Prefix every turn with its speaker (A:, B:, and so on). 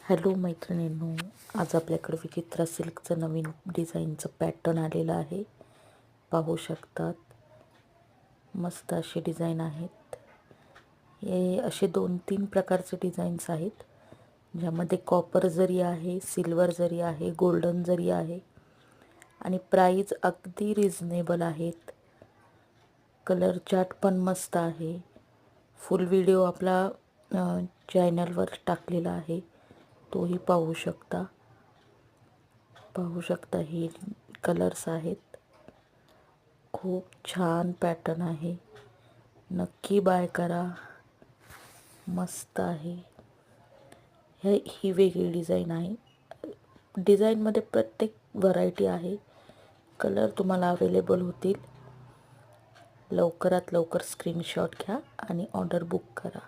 A: Hello मैत्रिणींनो, आज आपल्याकडे विचित्रा सिल्कचं नवीन डिझाईनचं पॅटर्न आलेलं आहे. पाहू शकतात, मस्त असे डिझाईन आहेत. हे असे 2-3 प्रकारचे डिझाईन्स आहेत, ज्यामध्ये कॉपर जरी आहे, सिल्वर जरी आहे, गोल्डन जरी आहे आणि प्राईज अगदी रिझनेबल आहेत. कलर चार्ट पण मस्त आहे. फुल व्हिडिओ आपला चॅनलवर टाकलेला आहे, तोही पाहू शकता. हे कलर्स आहेत. खूप छान पॅटर्न आहे, नक्की बाय करा. मस्त आहे. ही वेगळी डिझाईन आहे. डिझाईनमध्ये प्रत्येक व्हरायटी आहे. कलर तुम्हाला अवेलेबल होतील. लवकरात लवकर स्क्रीनशॉट घ्या आणि ऑर्डर बुक करा.